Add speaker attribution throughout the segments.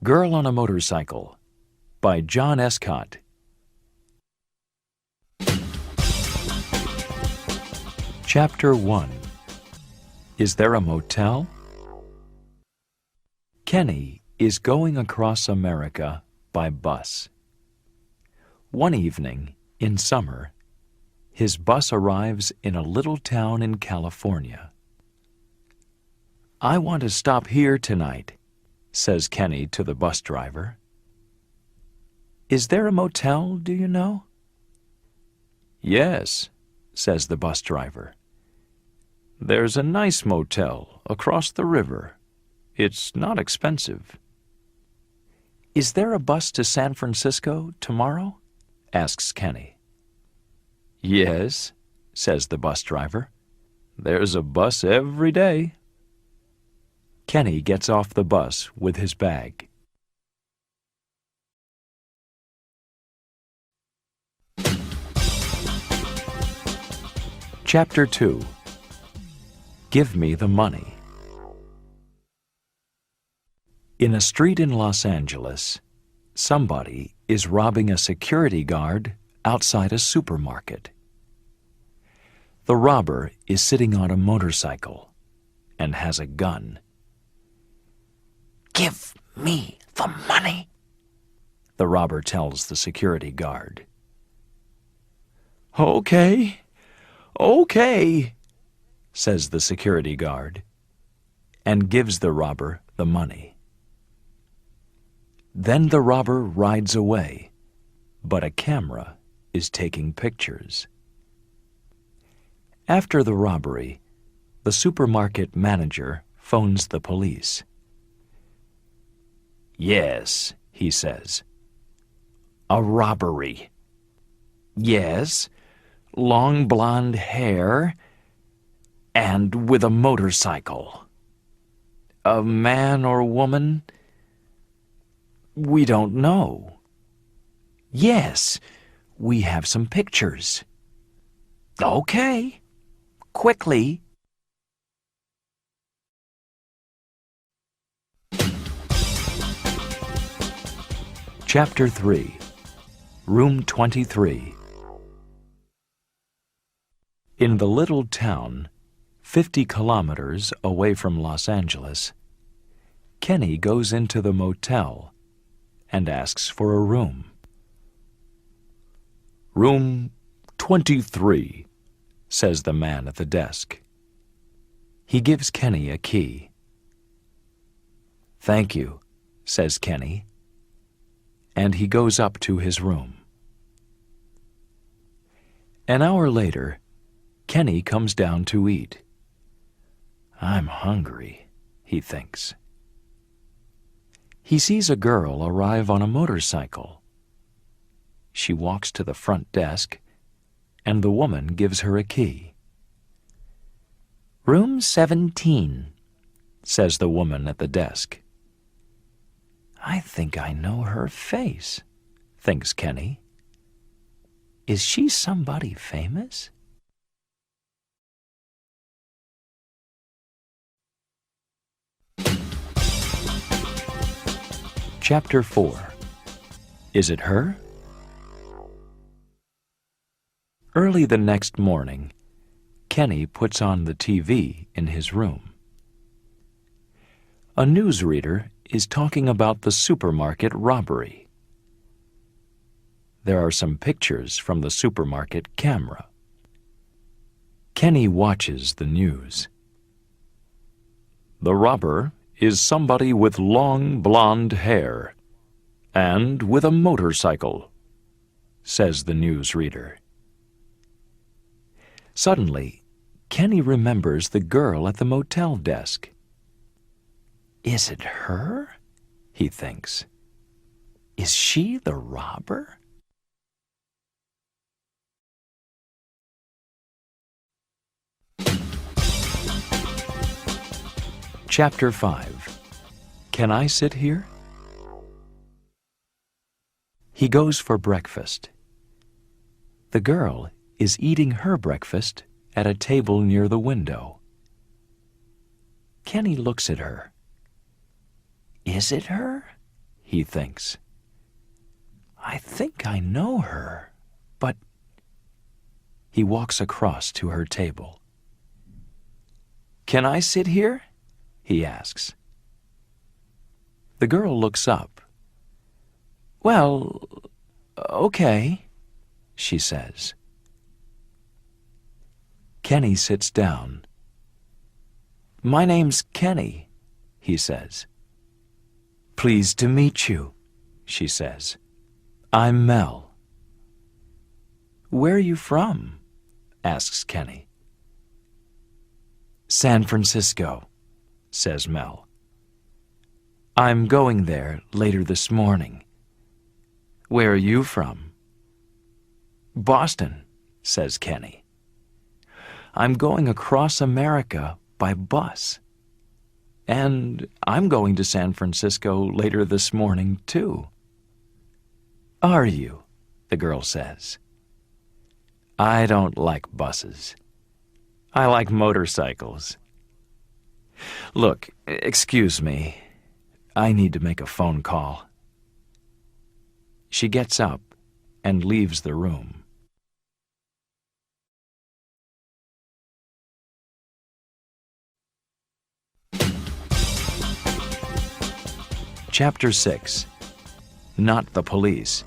Speaker 1: Girl on a Motorcycle by John Escott. Chapter 1. Is there a motel? Kenny is going across America by bus. One evening, in summer, his bus arrives in a little town in California. "I want to stop here tonight," says Kenny to the bus driver. "Is there a motel, do you know?" "Yes," says the bus driver. "There's a nice motel across the river. It's not expensive." "Is there a bus to San Francisco tomorrow?" asks Kenny. "Yes," says the bus driver. "There's a bus every day." Kenny gets off the bus with his bag. Chapter 2. Give Me the Money. In a street in Los Angeles, somebody is robbing a security guard outside a supermarket. The robber is sitting on a motorcycle and has a gun. "Give me the money," the robber tells the security guard. Okay, says the security guard, and gives the robber the money. Then the robber rides away, but a camera is taking pictures. After the robbery, the supermarket manager phones the police. "Yes," he says. "A robbery. Yes, long blonde hair, and with a motorcycle. A man or woman? We don't know. Yes, we have some pictures." "Okay, quickly." Chapter 3. Room 23. In the little town, 50 kilometers away from Los Angeles, Kenny goes into the motel and asks for a room. "Room 23, says the man at the desk. He gives Kenny a key. "Thank you," says Kenny, and he goes up to his room. An hour later, Kenny comes down to eat. "I'm hungry," he thinks. He sees a girl arrive on a motorcycle. She walks to the front desk, and the woman gives her a key. "Room 17, says the woman at the desk. "I think I know her face," thinks Kenny. "Is she somebody famous?" Chapter 4. Is it her? Early the next morning, Kenny puts on the TV in his room. A newsreader is talking about the supermarket robbery. There are some pictures from the supermarket camera. Kenny watches the news. "The robber is somebody with long blonde hair and with a motorcycle," says the newsreader. Suddenly, Kenny remembers the girl at the motel desk. "Is it her?" he thinks. "Is she the robber?" Chapter 5. Can I sit here? He goes for breakfast. The girl is eating her breakfast at a table near the window. Kenny looks at her. Is it her? he thinks. I think I know her, but... He walks across to her table. Can I sit here? He asks. The girl looks up. Well, okay, she says. Kenny sits down. My name's Kenny, he says. Pleased to meet you, she says. I'm Mel. Where are you from? Asks Kenny. San Francisco, says Mel. I'm going there later this morning. Where are you from? Boston, says Kenny. I'm going across America by bus. And I'm going to San Francisco later this morning, too. Are you? The girl says. I don't like buses. I like motorcycles. Look, excuse me. I need to make a phone call. She gets up and leaves the room. Chapter 6. Not the Police.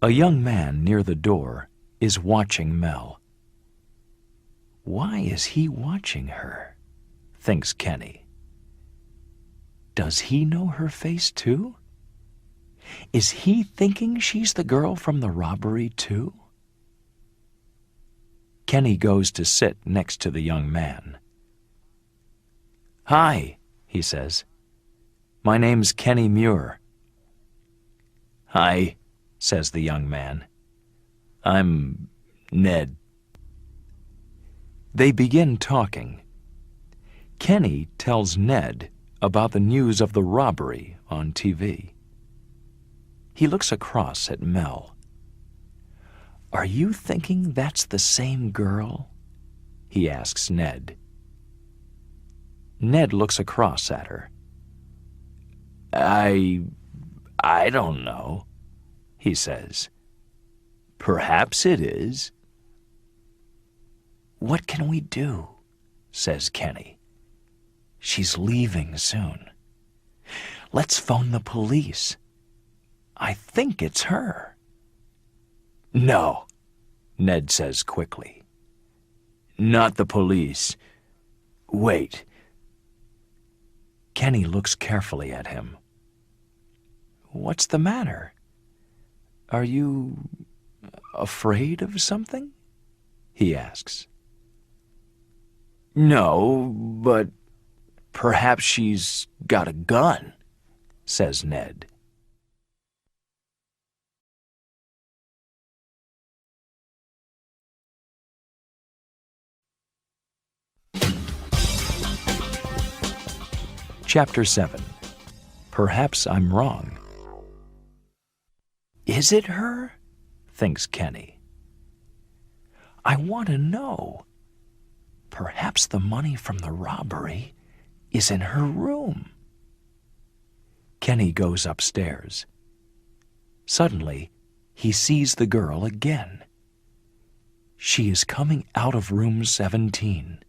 Speaker 1: A young man near the door is watching Mel. Why is he watching her? Thinks Kenny. Does he know her face too? Is he thinking she's the girl from the robbery too? Kenny goes to sit next to the young man. Hi, he says. My name's Kenny Muir. Hi, says the young man. I'm Ned. They begin talking. Kenny tells Ned about the news of the robbery on TV. He looks across at Mel. Are you thinking that's the same girl? He asks Ned. Ned looks across at her. I don't know, he says. Perhaps it is. What can we do? Says Kenny. She's leaving soon. Let's phone the police. I think it's her. No, Ned says quickly. Not the police. Wait. Kenny looks carefully at him. What's the matter? Are you afraid of something? He asks. No, but perhaps she's got a gun, says Ned. Chapter 7. Perhaps I'm wrong. Is it her? Thinks Kenny. I want to know. Perhaps the money from the robbery is in her room. Kenny goes upstairs. Suddenly, he sees the girl again. She is coming out of room 17.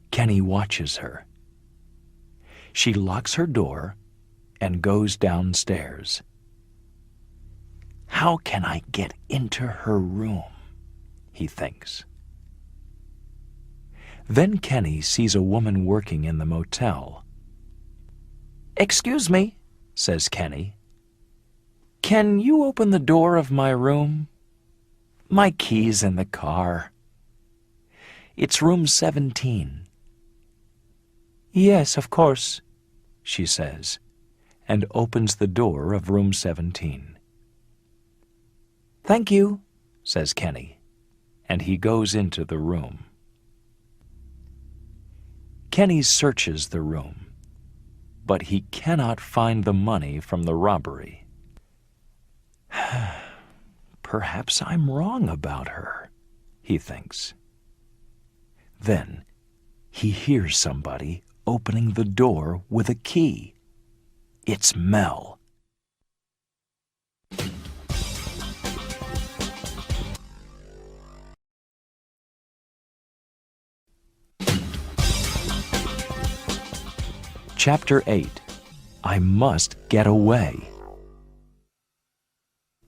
Speaker 1: Kenny watches her. She locks her door and goes downstairs. How can I get into her room? He thinks. Then Kenny sees a woman working in the motel. Excuse me, says Kenny. Can you open the door of my room? My key's in the car. It's room 17. Yes, of course, she says, and opens the door of room 17. Thank you, says Kenny, and he goes into the room. Kenny searches the room, but he cannot find the money from the robbery. Perhaps I'm wrong about her, he thinks. Then he hears somebody opening the door with a key. It's Mel. Chapter 8. I Must Get Away.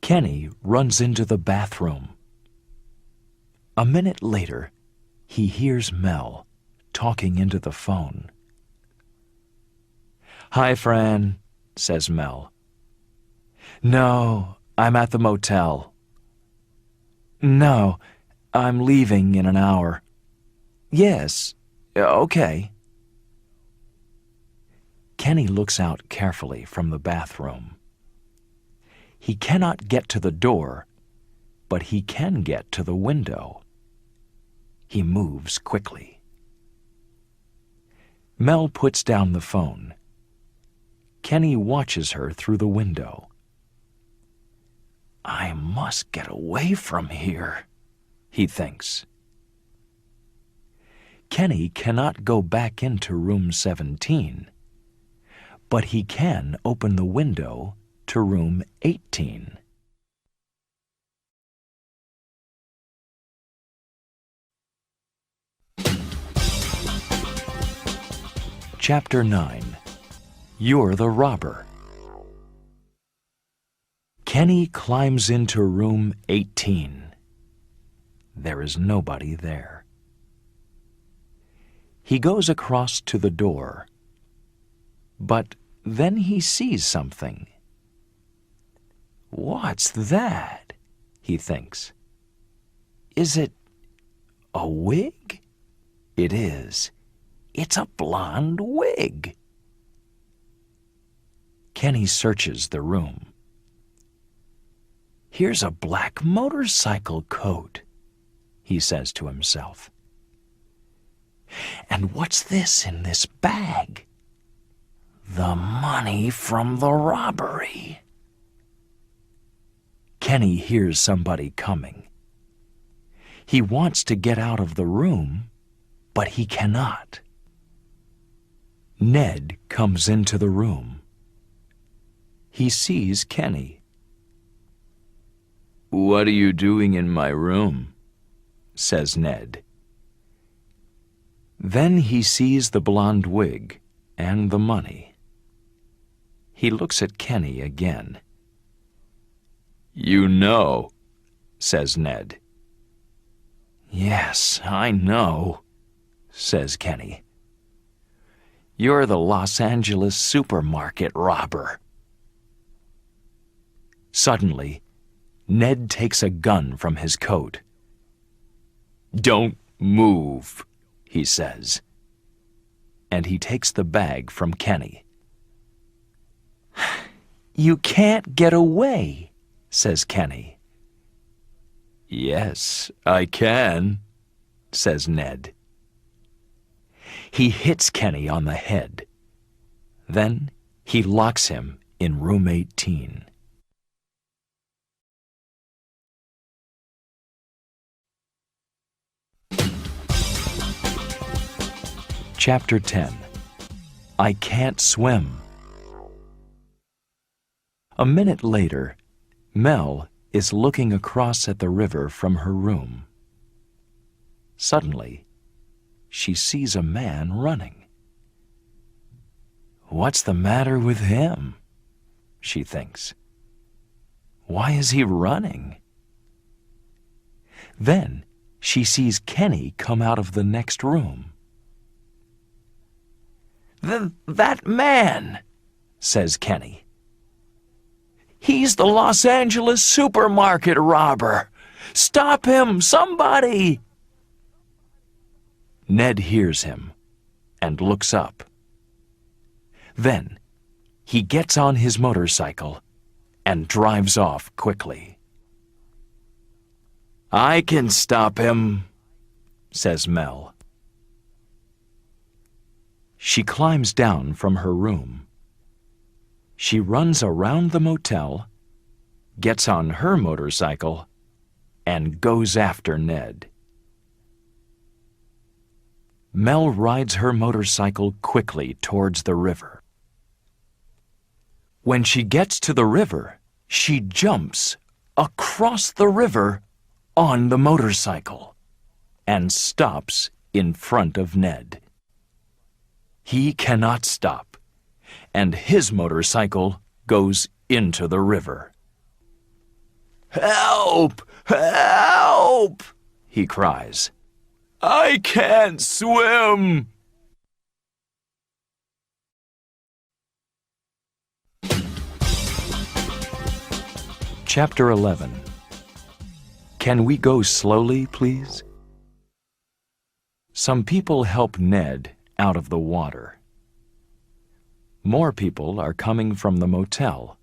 Speaker 1: Kenny runs into the bathroom. A minute later, he hears Mel talking into the phone. "Hi, Fran," says Mel. "No, I'm at the motel." "No, I'm leaving in an hour." "Yes, okay." Kenny looks out carefully from the bathroom. He cannot get to the door, but he can get to the window. He moves quickly. Mel puts down the phone. Kenny watches her through the window. "I must get away from here," he thinks. Kenny cannot go back into room 17, but he can open the window to room 18. Chapter 9. You're the Robber. Kenny climbs into room 18. There is nobody there. He goes across to the door, but then he sees something. "What's that?" he thinks. "Is it a wig?" It is. It's a blonde wig. Kenny searches the room. "Here's a black motorcycle coat," he says to himself. "And what's this in this bag?" "The money from the robbery." Kenny hears somebody coming. He wants to get out of the room, but he cannot. Ned comes into the room. He sees Kenny. "What are you doing in my room?" says Ned. Then he sees the blonde wig and the money. He looks at Kenny again. "You know," says Ned. "Yes, I know," says Kenny. "You're the Los Angeles supermarket robber." Suddenly, Ned takes a gun from his coat. "Don't move," he says. And he takes the bag from Kenny. "You can't get away," says Kenny. "Yes, I can," says Ned. He hits Kenny on the head. Then he locks him in room 18. Chapter 10. I Can't Swim. A minute later, Mel is looking across at the river from her room. Suddenly, she sees a man running. "What's the matter with him?" she thinks. "Why is he running?" Then she sees Kenny come out of the next room. That man," says Kenny. "He's the Los Angeles supermarket robber. Stop him, somebody!" Ned hears him and looks up. Then he gets on his motorcycle and drives off quickly. "I can stop him," says Mel. She climbs down from her room. She runs around the motel, gets on her motorcycle, and goes after Ned. Mel rides her motorcycle quickly towards the river. When she gets to the river, she jumps across the river on the motorcycle and stops in front of Ned. He cannot stop, and his motorcycle goes into the river. "Help! Help!" he cries. "I can't swim!" Chapter 11. Can we go slowly, please? Some people help Ned out of the water. More people are coming from the motel.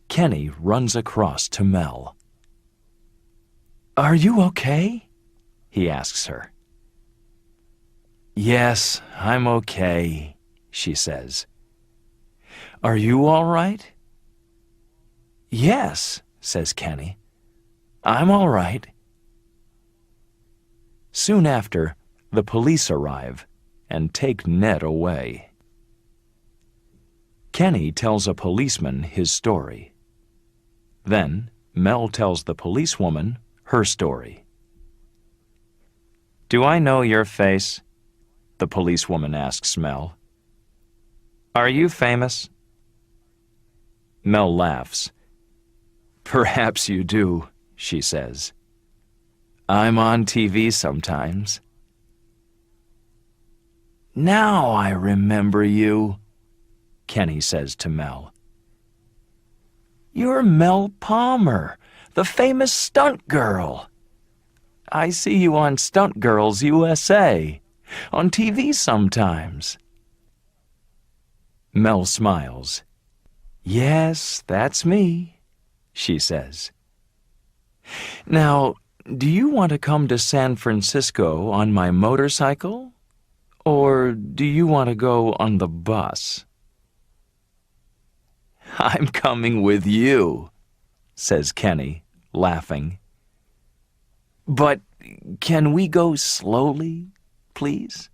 Speaker 1: Kenny runs across to Mel. "Are you okay?" he asks her. "Yes, I'm okay," she says. "Are you all right?" "Yes," says Kenny. "I'm all right." Soon after, the police arrive and take Ned away. Kenny tells a policeman his story. Then Mel tells the policewoman her story. "Do I know your face?" the policewoman asks Mel. "Are you famous?" Mel laughs. "Perhaps you do," she says. "I'm on TV sometimes." "Now I remember you," Kenny says to Mel. "You're Mel Palmer, the famous stunt girl. I see you on Stunt Girls USA, on TV sometimes." Mel smiles. "Yes, that's me," she says. "Now, do you want to come to San Francisco on my motorcycle? Or do you want to go on the bus?" "I'm coming with you," says Kenny, laughing. "But can we go slowly, please?"